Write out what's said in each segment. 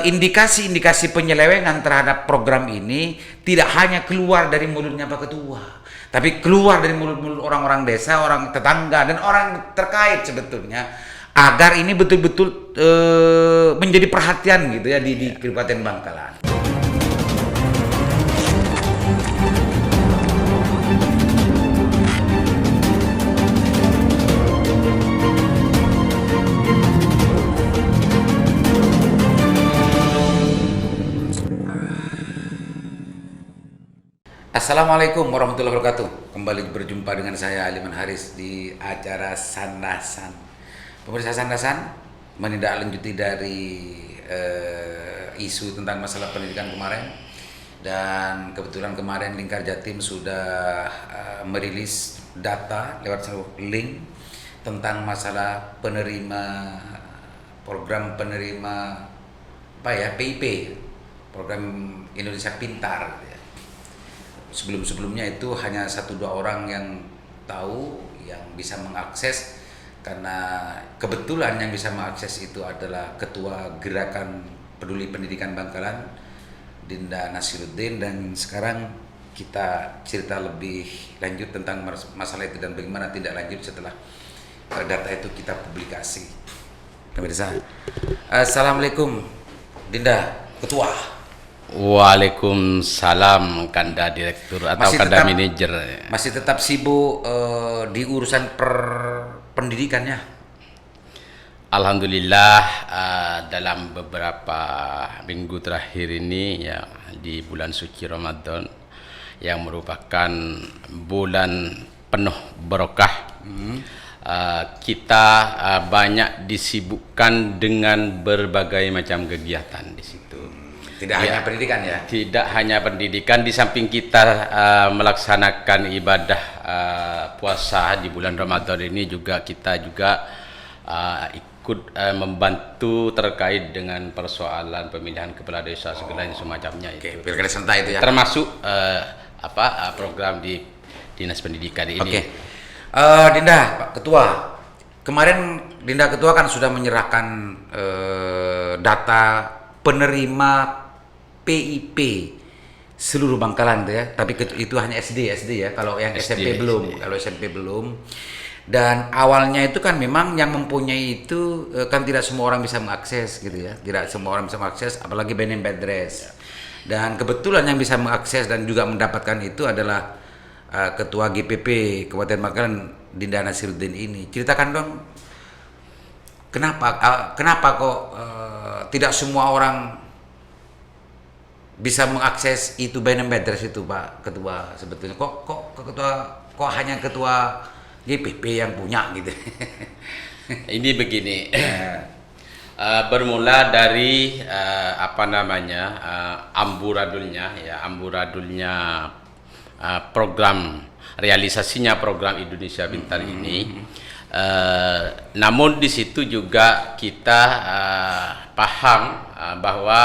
indikasi-indikasi penyelewengan terhadap program ini tidak hanya keluar dari mulutnya Pak Ketua, tapi keluar dari mulut-mulut orang-orang desa, orang tetangga, dan orang terkait sebetulnya, agar ini betul-betul menjadi perhatian gitu ya di Kabupaten Bangkalan. Assalamualaikum warahmatullahi wabarakatuh. Kembali berjumpa dengan saya Aliman Haris di acara Sandasan. Pemirsa Sandasan, menindaklanjuti dari isu tentang masalah pendidikan kemarin, dan kebetulan kemarin Lingkar Jatim sudah merilis data lewat sebuah link tentang masalah program penerima PIP, program Indonesia Pintar. Sebelum-sebelumnya itu hanya 1-2 orang yang tahu, yang bisa mengakses, karena kebetulan yang bisa mengakses itu adalah Ketua Gerakan Peduli Pendidikan Bangkalan, Dinda Nasiruddin. Dan sekarang kita cerita lebih lanjut tentang masalah itu dan bagaimana tindak lanjut setelah data itu kita publikasi. Pemirsa, Assalamualaikum Dinda, Ketua. Waalaikumsalam Kanda Direktur atau Kanda Manajer. Masih tetap sibuk di urusan pendidikannya? Alhamdulillah, dalam beberapa minggu terakhir ini ya, di bulan suci Ramadan yang merupakan bulan penuh berkah, kita banyak disibukkan dengan berbagai macam kegiatan di situ. Tidak hanya pendidikan ya? Tidak hanya pendidikan. Di samping kita melaksanakan ibadah puasa di bulan Ramadan ini, kita juga ikut membantu terkait dengan persoalan pemilihan kepala desa segala yang semacamnya. Oke, pilkada serentak itu ya? Termasuk program di Dinas Pendidikan ini. Oke. Dinda, Pak Ketua, kemarin Dinda Ketua kan sudah menyerahkan data penerima PIP seluruh Bangkalan tuh ya, tapi itu hanya SD ya, kalau yang SMP belum. Kalau SMP belum. Dan awalnya itu kan memang yang mempunyai itu kan tidak semua orang bisa mengakses gitu ya, tidak semua orang bisa mengakses, apalagi by name by address. Dan kebetulan yang bisa mengakses dan juga mendapatkan itu adalah Ketua GPP Kabupaten Bangkalan, Dinda Nasiruddin ini. Ceritakan dong, kenapa kok tidak semua orang bisa mengakses itu by name address itu, Pak Ketua, sebetulnya kok hanya Ketua GPP yang punya gitu? Ini begini, bermula dari amburadulnya program realisasinya program Indonesia Pintar ini. Namun di situ juga kita paham bahwa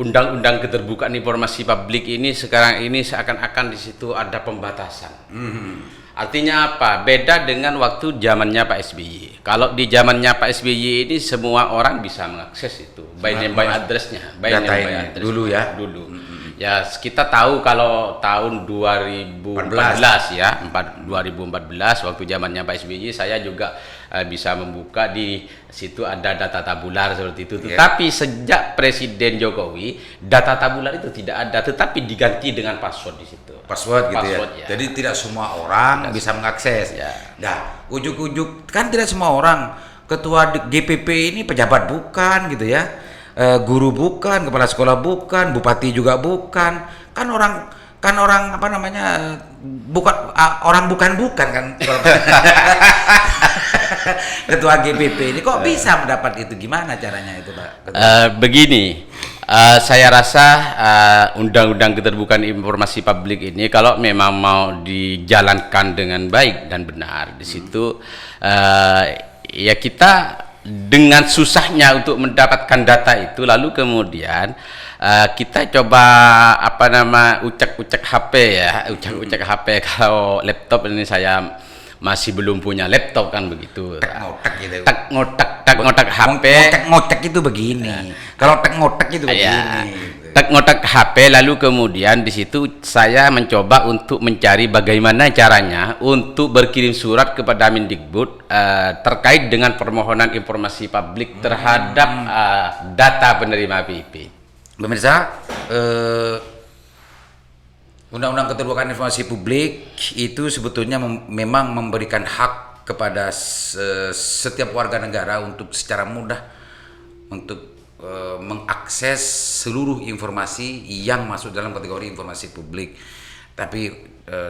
Undang-Undang Keterbukaan Informasi Publik ini sekarang ini seakan-akan di situ ada pembatasan. Artinya apa? Beda dengan waktu zamannya Pak SBY. Kalau di zamannya Pak SBY ini semua orang bisa mengakses itu by name by address-nya, dulu ya. Ya, kita tahu kalau tahun 2014 ya, 2014 waktu zamannya Pak SBY, saya juga bisa membuka di situ ada data tabular seperti itu. Tetapi sejak Presiden Jokowi, data tabular itu tidak ada, tetapi diganti dengan password di situ. Password gitu ya. Jadi tidak semua orang bisa mengakses. Ya. Nah, ujuk-ujuk kan tidak semua orang. Ketua GPP ini pejabat bukan gitu ya. Guru bukan, kepala sekolah bukan, bupati juga bukan. Kan orang bukan kan. Ketua GPP ini kok bisa mendapat itu, gimana caranya itu, Pak Ketua? Begini, saya rasa Undang-Undang Keterbukaan Informasi Publik ini kalau memang mau dijalankan dengan baik dan benar di situ, ya kita dengan susahnya untuk mendapatkan data itu, lalu kemudian kita coba ucek-ucek HP ya, ucek-ucek HP. Kalau laptop ini saya masih belum punya laptop kan begitu. Ngotak gitu. Ngotak HP. Ngotak itu begini. Kalau ngotak itu begini. Ngotak HP, lalu kemudian di situ saya mencoba untuk mencari bagaimana caranya untuk berkirim surat kepada Mendikbud terkait dengan permohonan informasi publik terhadap data penerima PIP. Pemirsa, Undang-Undang Keterbukaan Informasi Publik itu sebetulnya memang memberikan hak kepada setiap warga negara untuk secara mudah untuk mengakses seluruh informasi yang masuk dalam kategori informasi publik. Tapi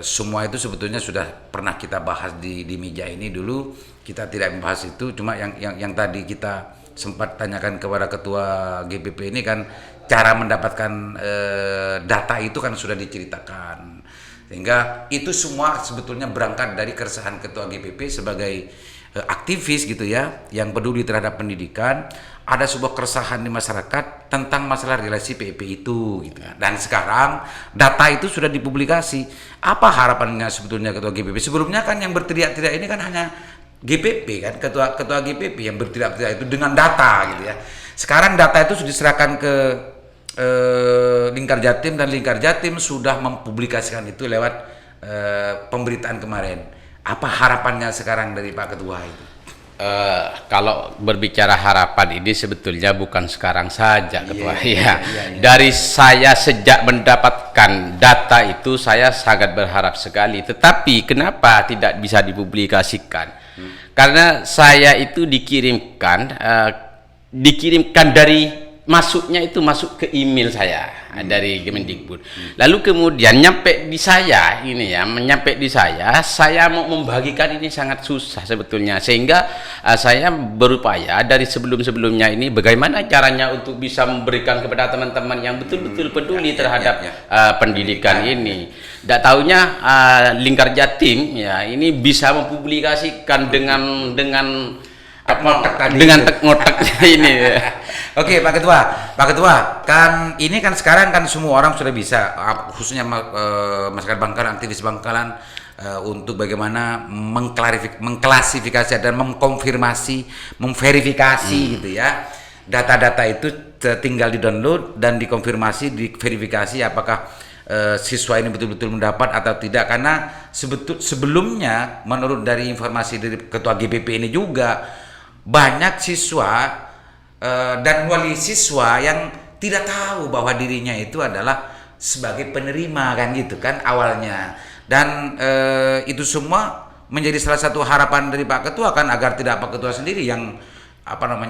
semua itu sebetulnya sudah pernah kita bahas di meja ini dulu. Kita tidak membahas itu, cuma yang tadi kita sempat tanyakan kepada ketua GPP ini kan cara mendapatkan data itu kan sudah diceritakan. Sehingga itu semua sebetulnya berangkat dari keresahan ketua GPP sebagai aktivis gitu ya, yang peduli terhadap pendidikan. Ada sebuah keresahan di masyarakat tentang masalah relasi PIP itu gitu. Dan sekarang data itu sudah dipublikasi. Apa harapannya sebetulnya ketua GPP? Sebelumnya kan yang berteriak-teriak ini kan hanya GPP kan, ketua GPP yang berteriak-teriak itu dengan data gitu ya. Sekarang data itu sudah diserahkan ke Lingkar Jatim, dan Lingkar Jatim sudah mempublikasikan itu lewat pemberitaan kemarin. Apa harapannya sekarang dari Pak Ketua itu? Kalau berbicara harapan ini sebetulnya bukan sekarang saja, Ketua. Iya. Dari saya sejak mendapatkan data itu saya sangat berharap sekali. Tetapi kenapa tidak bisa dipublikasikan? Karena saya itu dikirimkan dari masuknya itu masuk ke email saya dari Kemendikbud. Lalu kemudian nyampe di saya saya mau membagikan ini sangat susah sebetulnya, sehingga saya berupaya dari sebelum-sebelumnya ini bagaimana caranya untuk bisa memberikan kepada teman-teman yang betul-betul peduli terhadap pendidikan ini. Tidak tahunya Lingkar Jatim ya ini bisa mempublikasikan dengan ngotak ini. Oke, Pak Ketua, kan ini kan sekarang kan semua orang sudah bisa, khususnya masyarakat Bangkalan, aktivis Bangkalan, untuk bagaimana mengklasifikasi dan mengkonfirmasi, memverifikasi gitu ya. Data-data itu tinggal di-download dan dikonfirmasi, diverifikasi apakah siswa ini betul-betul mendapat atau tidak, karena sebelumnya menurut dari informasi dari Ketua GPP ini juga banyak siswa dan wali siswa yang tidak tahu bahwa dirinya itu adalah sebagai penerima kan gitu kan awalnya, dan itu semua menjadi salah satu harapan dari Pak Ketua kan, agar tidak Pak Ketua sendiri yang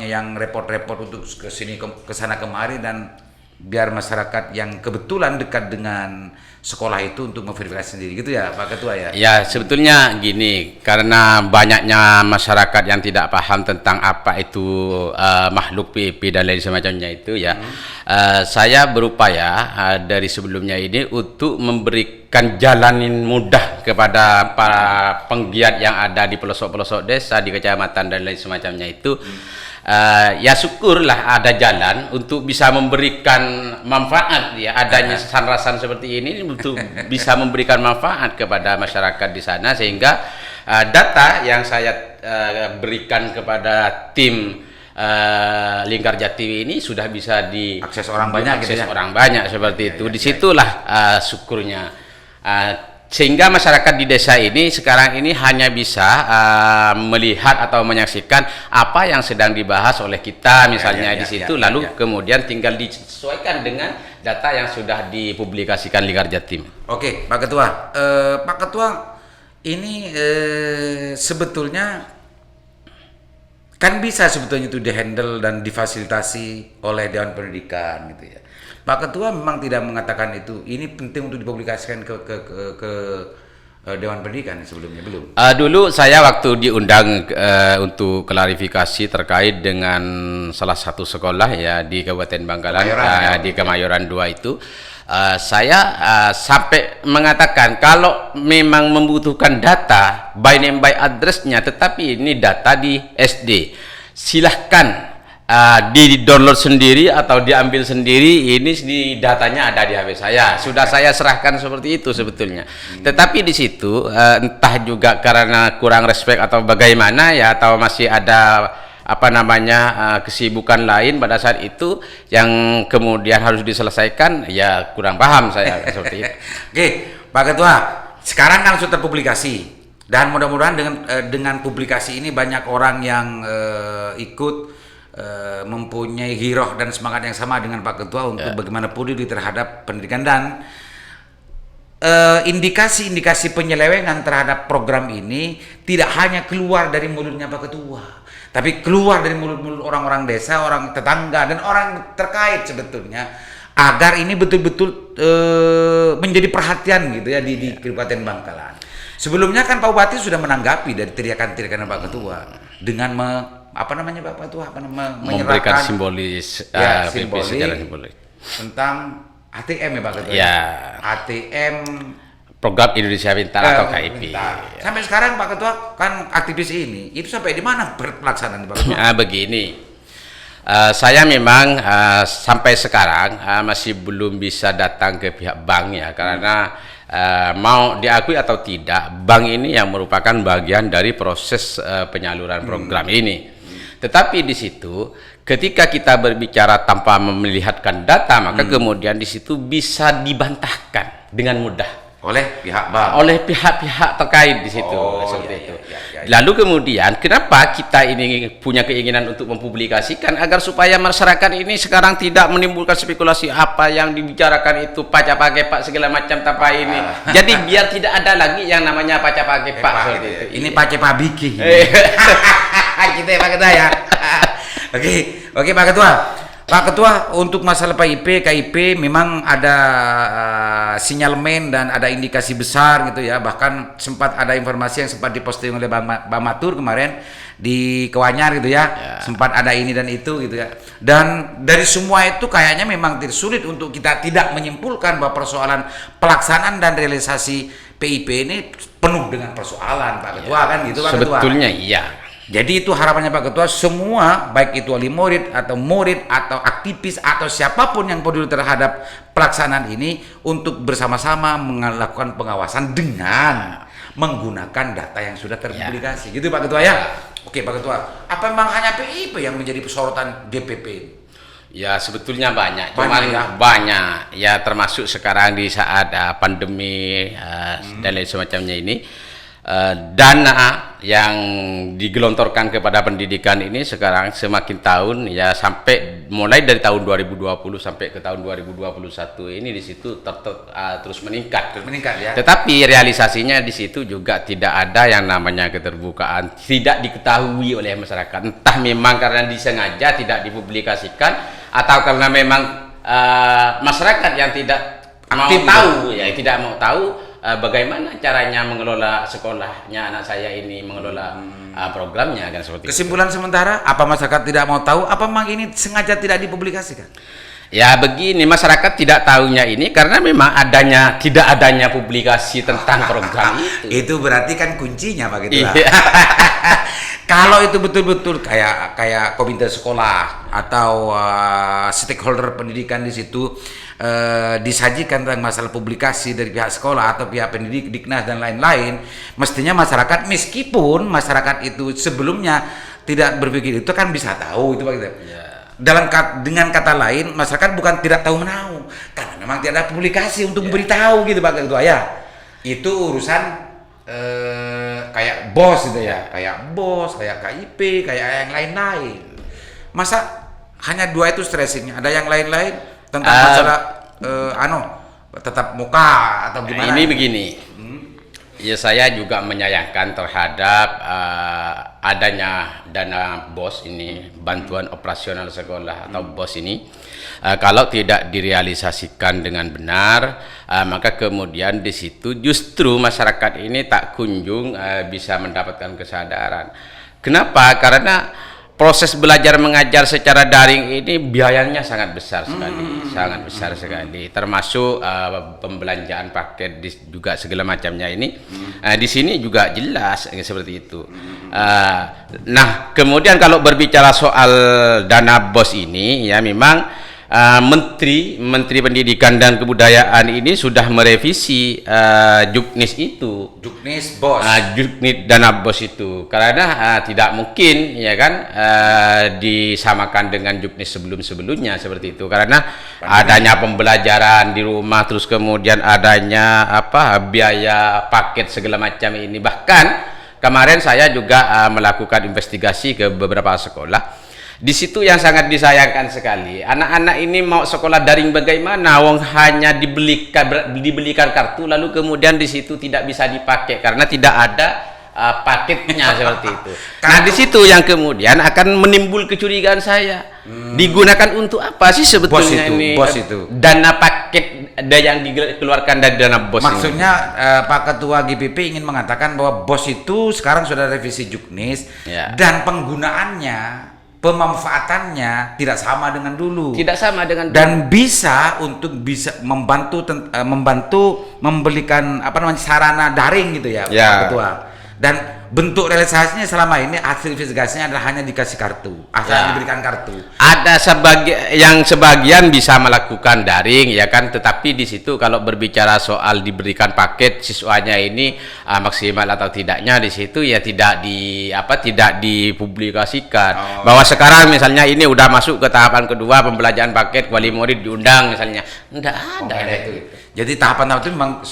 yang repot-repot untuk ke sana kemari, dan biar masyarakat yang kebetulan dekat dengan sekolah itu untuk memverifikasi sendiri gitu ya Pak Ketua ya. Ya sebetulnya gini, karena banyaknya masyarakat yang tidak paham tentang apa itu makhluk PIP dan lain semacamnya itu ya, saya berupaya dari sebelumnya ini untuk memberikan jalanin mudah kepada para penggiat yang ada di pelosok-pelosok desa, di kecamatan dan lain semacamnya itu. Ya syukurlah ada jalan untuk bisa memberikan manfaat ya, adanya sanrasan seperti ini untuk bisa memberikan manfaat kepada masyarakat di sana, sehingga data yang saya berikan kepada tim Lingkar Jati ini sudah bisa diakses orang banyak gitu ya? Orang banyak seperti itu. Disitulah syukurnya. Sehingga masyarakat di desa ini sekarang ini hanya bisa melihat atau menyaksikan apa yang sedang dibahas oleh kita misalnya di situ, lalu kemudian tinggal disesuaikan dengan data yang sudah dipublikasikan Lingkar Jatim. Oke, Pak Ketua. Pak Ketua, ini sebetulnya kan bisa sebetulnya itu dihandle dan difasilitasi oleh Dewan Pendidikan gitu ya. Pak Ketua memang tidak mengatakan itu. Ini penting untuk dipublikasikan ke Dewan Pendidikan sebelumnya belum? Dulu saya waktu diundang untuk klarifikasi terkait dengan salah satu sekolah ya di Kabupaten Bangkalan, di Kemayoran 2 itu, saya sampai mengatakan kalau memang membutuhkan data by name by address-nya, tetapi ini data di SD, silahkan di download sendiri atau diambil sendiri, ini di datanya ada di HP saya. Sudah saya serahkan seperti itu sebetulnya. Tetapi di situ entah juga karena kurang respect atau bagaimana ya, atau masih ada apa namanya kesibukan lain pada saat itu yang kemudian harus diselesaikan, ya kurang paham saya seperti itu. Oke, Pak Ketua, sekarang kan sudah terpublikasi dan mudah-mudahan dengan publikasi ini banyak orang yang ikut mempunyai giroh dan semangat yang sama dengan Pak Ketua untuk bagaimana peduli terhadap pendidikan dan indikasi-indikasi penyelewengan terhadap program ini tidak hanya keluar dari mulutnya Pak Ketua, tapi keluar dari mulut-mulut orang-orang desa, orang tetangga, dan orang terkait sebetulnya, agar ini betul-betul menjadi perhatian gitu ya di Kabupaten Bangkalan. Sebelumnya kan Pak Bupati sudah menanggapi dari teriakan-teriakan Pak Ketua dengan memberikan menyerahkan simbolis, simbolik tentang ATM ya Pak Ketua. Ya. ATM Program Indonesia Pintar atau KIP. Sampai sekarang Pak Ketua kan aktivis ini, itu sampai di mana pelaksanaan Pak Ketua? Begini, saya memang sampai sekarang masih belum bisa datang ke pihak bank ya, karena mau diakui atau tidak, bank ini yang merupakan bagian dari proses penyaluran program ini. Tetapi di situ, ketika kita berbicara tanpa melihatkan data, maka kemudian di situ bisa dibantahkan dengan mudah oleh pihak bank, oleh pihak-pihak terkait di situ, seperti itu. Lalu kemudian kenapa kita ini punya keinginan untuk mempublikasikan agar supaya masyarakat ini sekarang tidak menimbulkan spekulasi apa yang dibicarakan itu pacak pakai pak segala macam tanpa ini. Jadi biar tidak ada lagi yang namanya pacak pakai pak seperti itu. Ini pacak pak bikin. Kita Pak Ketua ya. Oke Pak Ketua. Pak Ketua, untuk masalah KIP memang ada sinyalemen dan ada indikasi besar gitu ya. Bahkan sempat ada informasi yang sempat diposting oleh Bang Matur kemarin di Kewanyar gitu ya. Sempat ada ini dan itu gitu ya. Dan dari semua itu kayaknya memang sulit untuk kita tidak menyimpulkan bahwa persoalan pelaksanaan dan realisasi PIP ini penuh dengan persoalan Pak Ketua kan gitu Pak Ketua. Sebetulnya iya. Jadi itu harapannya Pak Ketua, semua baik itu wali murid atau aktivis atau siapapun yang peduli terhadap pelaksanaan ini untuk bersama-sama melakukan pengawasan dengan menggunakan data yang sudah terpublikasi. Gitu Pak Ketua ya. Oke Pak Ketua, apa memang hanya PIP yang menjadi sorotan DPP? Ya sebetulnya banyak Banyak ya, termasuk sekarang di saat pandemi dan lain semacamnya ini. Dana yang digelontorkan kepada pendidikan ini sekarang semakin tahun ya, sampai mulai dari tahun 2020 sampai ke tahun 2021 ini di situ terus meningkat ya. Tetapi realisasinya di situ juga tidak ada yang namanya keterbukaan, tidak diketahui oleh masyarakat, entah memang karena disengaja tidak dipublikasikan atau karena memang masyarakat yang tidak mau tahu ya, tidak mau tahu bagaimana caranya mengelola sekolahnya anak saya ini, mengelola programnya kan seperti Kesimpulan itu. Sementara, apa masyarakat tidak mau tahu? Apa memang ini sengaja tidak dipublikasikan? Ya begini, masyarakat tidak tahunya ini karena memang tidak adanya publikasi tentang program itu. Itu berarti kan kuncinya Pak Ketua. Kalau itu betul-betul kayak komite sekolah atau stakeholder pendidikan di situ disajikan tentang masalah publikasi dari pihak sekolah atau pihak pendidik, Diknas dan lain-lain, mestinya masyarakat, meskipun masyarakat itu sebelumnya tidak berpikir itu kan bisa tahu itu Pak Ketua. Dengan kata lain, masyarakat bukan tidak tahu menahu, karena memang tidak ada publikasi untuk memberitahu gitu Pak Ketua ya. Itu urusan kayak BOS gitu ya, kayak BOS, kayak KIP, kayak yang lain-lain. Masa hanya dua itu stressingnya, ada yang lain-lain tentang masalah tetap muka atau gimana? Ini begini. Ya saya juga menyayangkan terhadap adanya dana BOS ini, bantuan operasional sekolah atau BOS ini. Kalau tidak direalisasikan dengan benar, maka kemudian di situ justru masyarakat ini tak kunjung bisa mendapatkan kesadaran. Kenapa? Karena proses belajar mengajar secara daring ini biayanya sangat besar sekali, sangat besar sekali. Termasuk pembelanjaan paket juga segala macamnya ini. Di sini juga jelas seperti itu. Nah, kemudian kalau berbicara soal dana BOS ini, ya memang Menteri Pendidikan dan Kebudayaan ini sudah merevisi Juknis itu. Juknis BOS. Juknis dana BOS itu, karena tidak mungkin ya kan disamakan dengan Juknis sebelumnya seperti itu, karena adanya pembelajaran di rumah, terus kemudian adanya biaya paket segala macam ini. Bahkan kemarin saya juga melakukan investigasi ke beberapa sekolah. Di situ yang sangat disayangkan sekali, anak-anak ini mau sekolah daring bagaimana, wong hanya dibelikan kartu, lalu kemudian di situ tidak bisa dipakai karena tidak ada paketnya seperti itu. Nah, di situ yang kemudian akan menimbul kecurigaan saya. Digunakan untuk apa sih sebetulnya BOS itu? Dana paket yang dikeluarkan dari dana BOS. Maksudnya Pak Ketua GPP ingin mengatakan bahwa BOS itu sekarang sudah revisi Juknis, dan penggunaannya, pemanfaatannya tidak sama dengan dulu. Tidak sama dengan dulu. Dan bisa membantu membelikan sarana daring gitu ya, Pak Ketua. Dan bentuk realisasinya selama ini hasil investigasinya adalah hanya dikasih kartu, asal diberikan kartu. Ada sebagian bisa melakukan daring ya kan, tetapi di situ kalau berbicara soal diberikan paket siswanya ini maksimal atau tidaknya, di situ ya tidak dipublikasikan. Bahwa sekarang misalnya ini udah masuk ke tahapan kedua, pembelajaran paket, wali murid diundang misalnya. Enggak ada itu. Jadi tahapan itu memang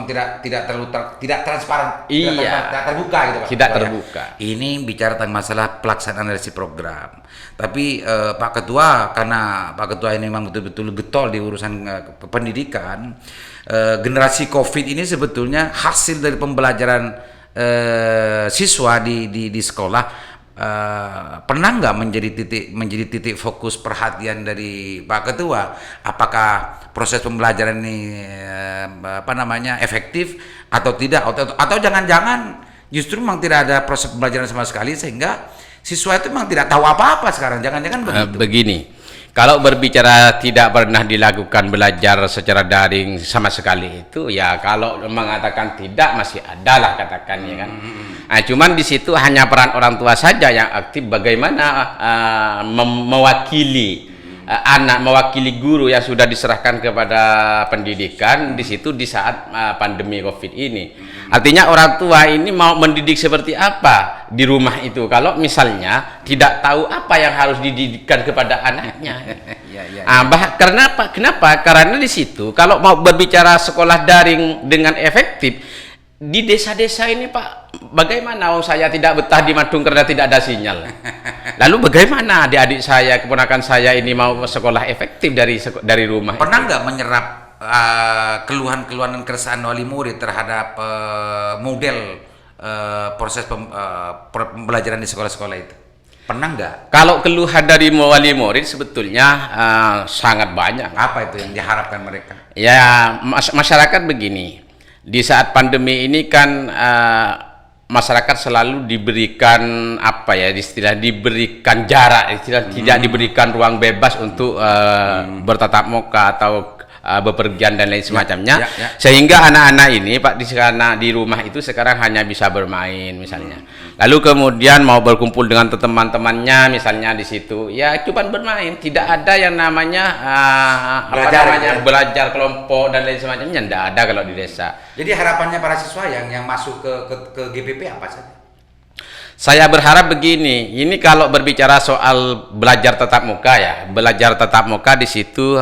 tidak terlalu tidak transparan, tidak terbuka gitu Pak. Tidak terbuka. Ini bicara tentang masalah pelaksanaan dari program. Tapi Pak Ketua, karena Pak Ketua ini memang betul-betul getol di urusan pendidikan, generasi COVID ini sebetulnya hasil dari pembelajaran siswa di sekolah. Pernah nggak menjadi titik fokus perhatian dari Pak Ketua? Apakah proses pembelajaran ini efektif atau tidak, atau jangan-jangan justru memang tidak ada proses pembelajaran sama sekali sehingga siswa itu memang tidak tahu apa-apa sekarang, jangan-jangan begitu. Begini, kalau berbicara tidak pernah dilakukan belajar secara daring sama sekali itu ya, kalau mengatakan tidak masih ada lah katakan ya kan. Nah, cuman di situ hanya peran orang tua saja yang aktif, bagaimana mewakili anak, mewakili guru yang sudah diserahkan kepada pendidikan di situ di saat pandemi COVID ini. Artinya orang tua ini mau mendidik seperti apa di rumah itu kalau misalnya tidak tahu apa yang harus dididikkan kepada anaknya. Kenapa? Karena di situ kalau mau berbicara sekolah daring dengan efektif di desa-desa ini Pak, bagaimana saya tidak betah di Madung karena tidak ada sinyal. Lalu bagaimana adik-adik saya, keponakan saya ini mau sekolah efektif dari rumah? Pernah nggak menyerap keluhan-keluhan dan keresahan wali murid terhadap model proses pembelajaran di sekolah-sekolah itu? Pernah nggak? Kalau keluhan dari wali murid sebetulnya sangat banyak. Apa itu yang diharapkan mereka? Ya, masyarakat begini. Di saat pandemi ini kan masyarakat selalu diberikan diberikan jarak, tidak diberikan ruang bebas untuk bertatap muka atau bepergian dan lain semacamnya, sehingga anak-anak ini Pak di rumah itu sekarang hanya bisa bermain misalnya, lalu kemudian mau berkumpul dengan teman-temannya misalnya di situ ya cuma bermain, tidak ada yang namanya belajar kelompok dan lain semacamnya, tidak ada kalau di desa. Jadi harapannya para siswa yang masuk ke GPP apa saja? Saya berharap begini, ini kalau berbicara soal belajar tatap muka ya, belajar tatap muka di situ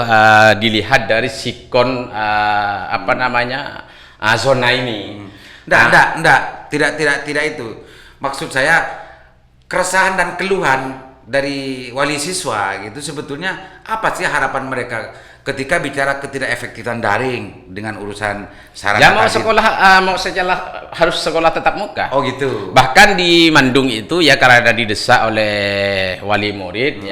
dilihat dari sikon zona ini. Tidak itu. Maksud saya keresahan dan keluhan dari wali siswa gitu sebetulnya apa sih harapan mereka ketika bicara ketidakefektifan daring dengan urusan sarana ya harus sekolah tatap muka. Oh gitu. Bahkan di Mandung itu ya karena didesak oleh wali murid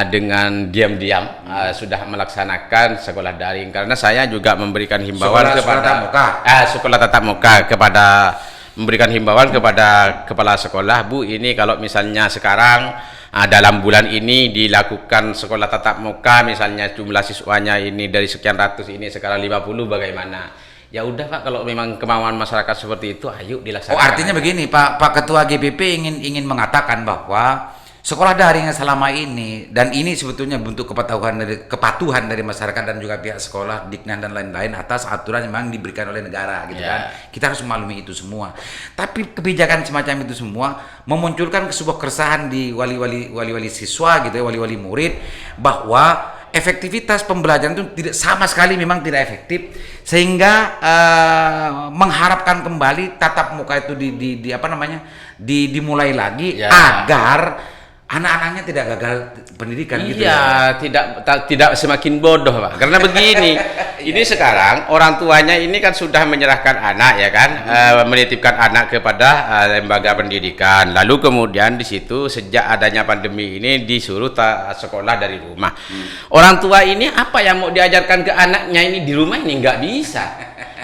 dengan diam-diam sudah melaksanakan sekolah daring, karena saya juga memberikan himbauan sekolah tatap muka kepada memberikan himbauan kepada kepala sekolah, Bu, ini kalau misalnya sekarang dalam bulan ini dilakukan sekolah tatap muka, misalnya jumlah siswanya ini dari sekian ratus ini sekarang 50, bagaimana? Ya udah Pak, kalau memang kemauan masyarakat seperti itu, ayo dilaksanakan. Oh, artinya begini, Pak Ketua GPP ingin mengatakan bahwa sekolah daring yang selama ini, dan ini sebetulnya bentuk kepatuhan dari masyarakat dan juga pihak sekolah, Diknas dan lain-lain atas aturan yang memang diberikan oleh negara, gitu kan. Kita harus memaklumi itu semua. Tapi kebijakan semacam itu semua memunculkan sebuah keresahan di wali-wali siswa, gitu ya, wali-wali murid, bahwa efektivitas pembelajaran itu sama sekali memang tidak efektif, sehingga mengharapkan kembali tatap muka itu dimulai lagi agar anak-anaknya tidak gagal pendidikan, gitu ya. Tidak semakin bodoh, Pak. Karena begini, ini sekarang orang tuanya ini kan sudah menyerahkan anak, ya kan, menitipkan anak kepada lembaga pendidikan. Lalu kemudian di situ sejak adanya pandemi ini disuruh sekolah dari rumah. Orang tua ini apa yang mau diajarkan ke anaknya ini di rumah ini nggak bisa.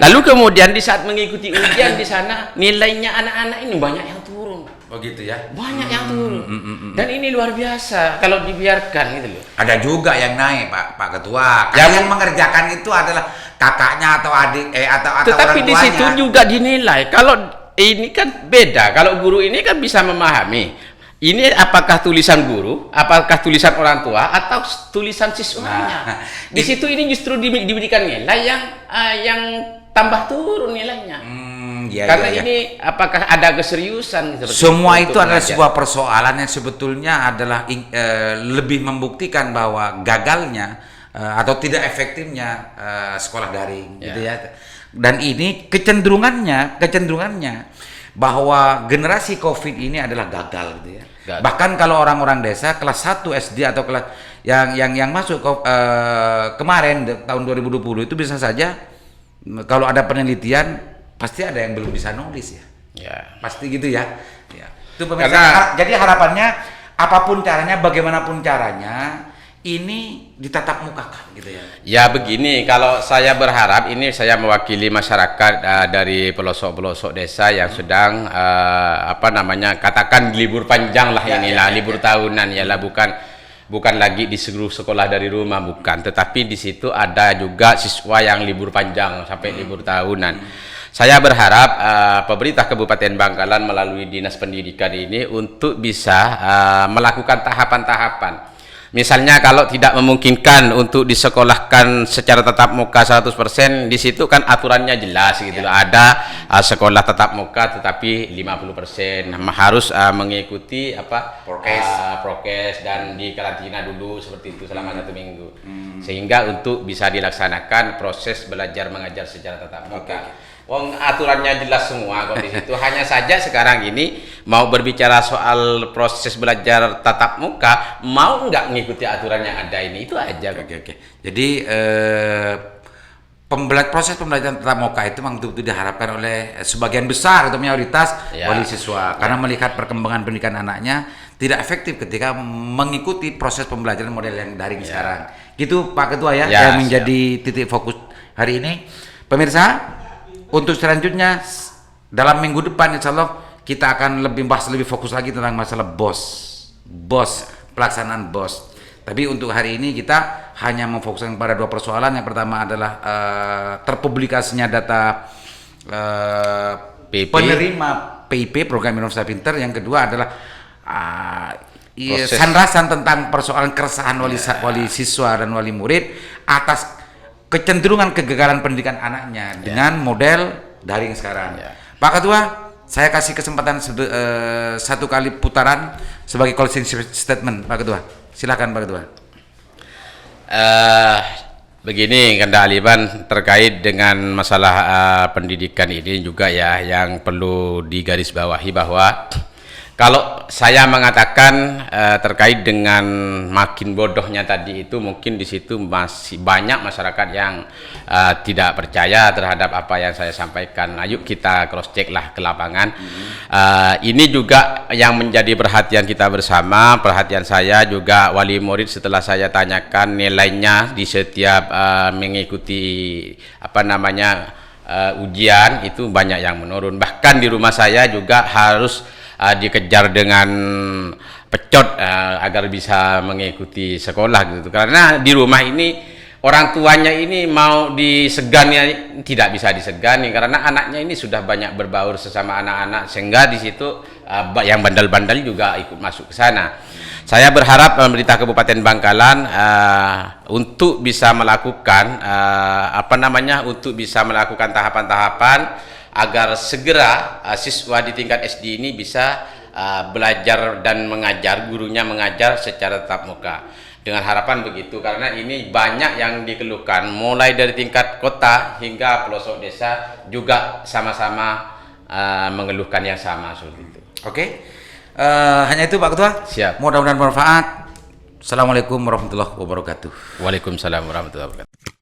Lalu kemudian di saat mengikuti ujian di sana, nilainya anak-anak ini banyak yang turun. Oh gitu ya. Banyak yang turun. Dan ini luar biasa kalau dibiarkan, gitu loh. Ada juga yang naik, Pak Ketua. Yang mengerjakan itu adalah kakaknya atau adik atau tetapi orang tuanya. Di situ juga dinilai. Kalau ini kan beda. Kalau guru ini kan bisa memahami. Ini apakah tulisan guru, apakah tulisan orang tua, atau tulisan siswanya. Di situ ini justru diberikan nilai yang tambah turun nilainya. Karena ini apakah ada keseriusan? Semua itu adalah sebuah persoalan yang sebetulnya adalah lebih membuktikan bahwa gagalnya atau tidak efektifnya sekolah daring, gitu ya. Dan ini kecenderungannya bahwa generasi COVID ini adalah gagal, gitu ya. Bahkan kalau orang-orang desa kelas 1 SD atau kelas yang masuk kemarin tahun 2020 itu bisa saja kalau ada penelitian pasti ada yang belum bisa nulis, ya. Pasti gitu ya. Itu pemirsa. Jadi harapannya apapun caranya, bagaimanapun caranya, ini ditatap mukakan, gitu ya. Ya begini, kalau saya berharap, ini saya mewakili masyarakat dari pelosok-pelosok desa yang sedang katakan libur panjang lah, libur tahunan, bukan lagi di seluruh sekolah dari rumah, bukan, tetapi di situ ada juga siswa yang libur panjang sampai libur tahunan. Saya berharap pemerintah Kabupaten Bangkalan melalui Dinas Pendidikan ini untuk bisa melakukan tahapan-tahapan. Misalnya kalau tidak memungkinkan untuk disekolahkan secara tatap muka 100%, di situ kan aturannya jelas, gitu. Ada sekolah tatap muka tetapi 50% harus mengikuti prokes dan dikarantina dulu seperti itu selama 1 minggu. Sehingga untuk bisa dilaksanakan proses belajar mengajar secara tatap muka. Wong aturannya jelas semua kok di situ. Hanya saja sekarang ini mau berbicara soal proses belajar tatap muka, mau nggak ngikuti aturan yang ada ini, itu aja. Oke. Jadi proses pembelajaran tatap muka itu memang betul-betul diharapkan oleh sebagian besar atau mayoritas wali siswa, karena melihat perkembangan pendidikan anaknya tidak efektif ketika mengikuti proses pembelajaran model yang daring sekarang. Gitu Pak Ketua ya, yang menjadi titik fokus hari ini. Pemirsa, untuk selanjutnya dalam minggu depan insya Allah kita akan lebih fokus lagi tentang masalah pelaksanaan BOS. Tapi untuk hari ini kita hanya memfokuskan pada 2 persoalan. Yang pertama adalah terpublikasinya data penerima PIP program Indonesia Pinter. Yang kedua adalah sandasan tentang persoalan keresahan wali siswa dan wali murid atas kecenderungan kegagalan pendidikan anaknya dengan model daring sekarang. Pak Ketua, saya kasih kesempatan 1 kali putaran sebagai closing statement, Pak Ketua. Silakan Pak Ketua. Begini, Kanda Aliban, terkait dengan masalah pendidikan ini juga ya, yang perlu digarisbawahi bahwa kalau saya mengatakan terkait dengan makin bodohnya tadi itu, mungkin di situ masih banyak masyarakat yang tidak percaya terhadap apa yang saya sampaikan. Ayo kita cross check lah ke lapangan. Ini juga yang menjadi perhatian kita bersama, perhatian saya juga wali murid setelah saya tanyakan nilainya di setiap mengikuti ujian itu banyak yang menurun. Bahkan di rumah saya juga harus dikejar dengan pecot agar bisa mengikuti sekolah gitu. Karena di rumah ini orang tuanya ini mau disegani tidak bisa disegani karena anaknya ini sudah banyak berbaur sesama anak-anak, sehingga di situ yang bandel-bandel juga ikut masuk ke sana. Saya berharap pemerintah Kabupaten Bangkalan untuk bisa melakukan untuk bisa melakukan tahapan-tahapan agar segera siswa di tingkat SD ini bisa belajar dan mengajar, gurunya mengajar secara tatap muka. Dengan harapan begitu, karena ini banyak yang dikeluhkan mulai dari tingkat kota hingga pelosok desa juga sama-sama mengeluhkan yang sama seperti itu. Oke. Hanya itu Pak Ketua. Siap. Mudah-mudahan bermanfaat. Assalamualaikum warahmatullahi wabarakatuh. Waalaikumsalam warahmatullahi wabarakatuh.